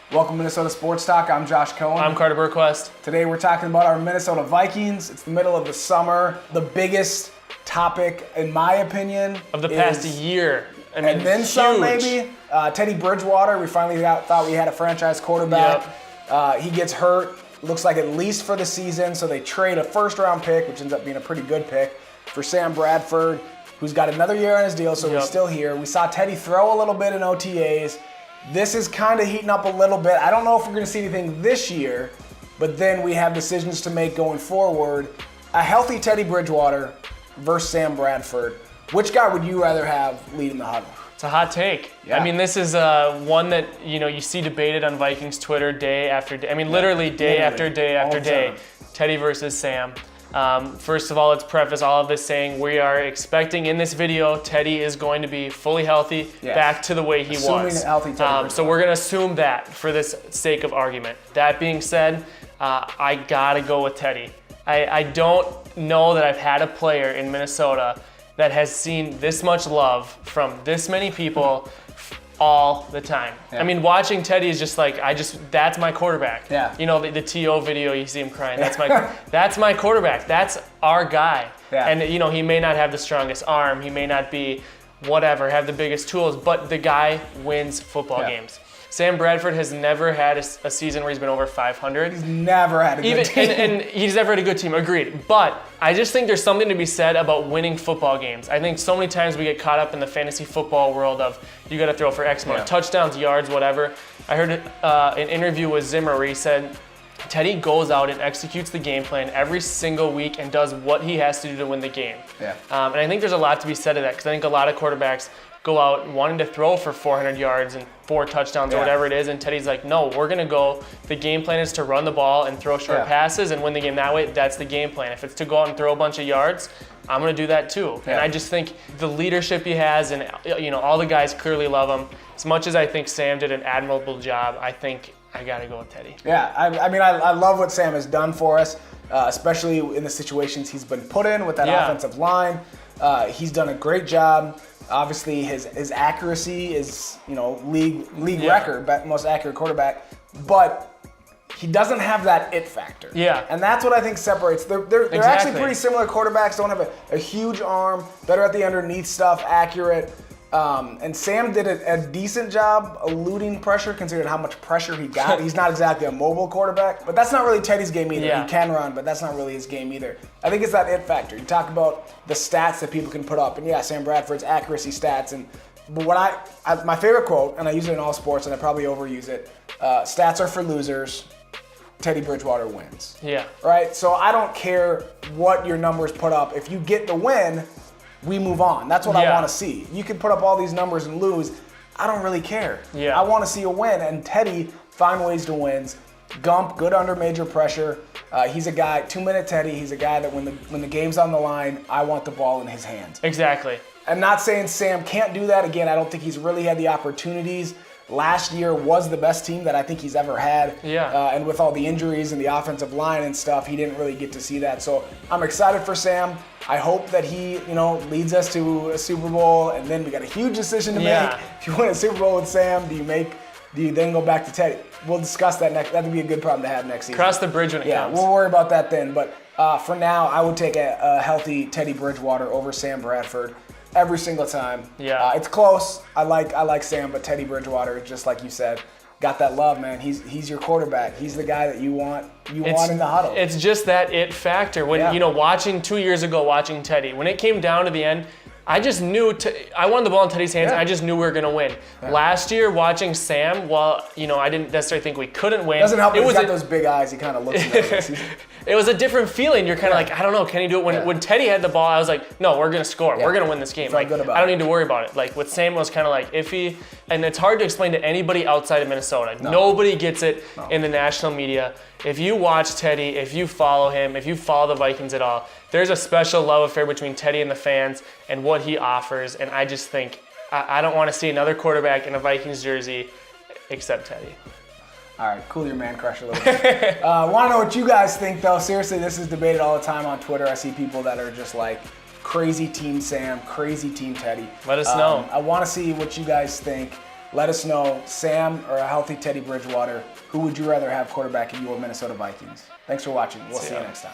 Welcome to Minnesota Sports Talk. I'm Josh Coan. I'm Carter Burquest. Today we're talking about our Minnesota Vikings. It's the middle of the summer. The biggest topic, in my opinion, of the past year. I mean, and then huge. Some, maybe. Teddy Bridgewater, we finally thought we had a franchise quarterback. Yep. He gets hurt, looks like at least for the season, so they trade a first-round pick, which ends up being a pretty good pick, for Sam Bradford, who's got another year on his deal, so he's still here. We saw Teddy throw a little bit in OTAs. This is kind of heating up a little bit. I don't know if we're going to see anything this year, but then we have decisions to make going forward. A healthy Teddy Bridgewater versus Sam Bradford. Which guy would you rather have leading the huddle? It's a hot take. Yeah. I mean, this is one that you see debated on Vikings Twitter day after day. I mean, literally day after day after day. Teddy versus Sam. First of all, let's preface all of this saying we are expecting in this video Teddy is going to be fully healthy, back to the way he was. Healthy Teddy so we're going to assume that for this sake of argument. That being said, I got to go with Teddy. I don't know that I've had a player in Minnesota that has seen this much love from this many people all the time. Yeah. I mean, watching Teddy is just like, that's my quarterback. Yeah. You know, the T.O. video, you see him crying. That's my quarterback. That's our guy. Yeah. And, he may not have the strongest arm. He may not be whatever, have the biggest tools, but the guy wins football games. Sam Bradford has never had a season where he's been over 500. He's never had a good team. And he's never had a good team, agreed. But I just think there's something to be said about winning football games. I think so many times we get caught up in the fantasy football world of you got to throw for X amount of touchdowns, yards, whatever. I heard an interview with Zimmer where he said Teddy goes out and executes the game plan every single week and does what he has to do to win the game. Yeah. And I think there's a lot to be said of that because I think a lot of quarterbacks go out wanting to throw for 400 yards and 4 touchdowns or whatever it is, and Teddy's like, no, we're going to go. The game plan is to run the ball and throw short passes and win the game that way. That's the game plan. If it's to go out and throw a bunch of yards, I'm going to do that too. And I just think the leadership he has, and all the guys clearly love him. As much as I think Sam did an admirable job, I think I got to go with Teddy. Yeah, I mean, I love what Sam has done for us, especially in the situations he's been put in with that offensive line. He's done a great job. Obviously, his accuracy is, league record, most accurate quarterback, but he doesn't have that it factor. Yeah. And that's what I think separates. They're actually pretty similar quarterbacks, don't have a huge arm, better at the underneath stuff, accurate. And Sam did a decent job eluding pressure, considering how much pressure he got. He's not exactly a mobile quarterback, but that's not really Teddy's game either. Yeah. He can run, but that's not really his game either. I think it's that it factor. You talk about the stats that people can put up, and Sam Bradford's accuracy stats. But what my favorite quote, and I use it in all sports, and I probably overuse it, stats are for losers. Teddy Bridgewater wins. Yeah. Right? So I don't care what your numbers put up. If you get the win, we move on. That's what I want to see. You can put up all these numbers and lose. I don't really care. Yeah. I want to see a win, and Teddy find ways to win. Gump, good under major pressure. He's a guy, 2-minute Teddy. He's a guy that when the game's on the line, I want the ball in his hands. Exactly. I'm not saying Sam can't do that. Again, I don't think he's really had the opportunities. Last year was the best team that I think he's ever had. Yeah. And with all the injuries and the offensive line and stuff, he didn't really get to see that. So I'm excited for Sam. I hope that he, leads us to a Super Bowl, and then we got a huge decision to make. If you win a Super Bowl with Sam, do you then go back to Teddy? We'll discuss that next. That would be a good problem to have next season. Cross the bridge when it comes. We'll worry about that then. But for now, I would take a healthy Teddy Bridgewater over Sam Bradford every single time. Yeah. It's close. I like Sam, but Teddy Bridgewater, just like you said, got that love, man. He's your quarterback. He's the guy that you want in the huddle. It's just that it factor. When watching 2 years ago, watching Teddy, when it came down to the end, I just knew I wanted the ball in Teddy's hands. And I just knew we were gonna win. Yeah. Last year, watching Sam, while I didn't necessarily think we couldn't win. Doesn't help. He's got those big eyes. He kind of looks at us. It was a different feeling. You're kind of like, I don't know, can he do it? When Teddy had the ball, I was like, no, we're gonna score. We're gonna win this game. Like, good about I don't need to worry about it. Like with Sam, it was kind of like iffy, and it's hard to explain to anybody outside of Minnesota. No. Nobody gets it in the national media. If you watch Teddy, if you follow him, if you follow the Vikings at all, there's a special love affair between Teddy and the fans and what he offers. And I just think I don't want to see another quarterback in a Vikings jersey except Teddy. All right, cool your man crush a little bit. Want to know what you guys think, though. Seriously, this is debated all the time on Twitter. I see people that are just like, crazy Team Sam, crazy Team Teddy. Let us know. I want to see what you guys think. Let us know, Sam or a healthy Teddy Bridgewater, who would you rather have quarterback in your Minnesota Vikings? Thanks for watching. We'll see you next time.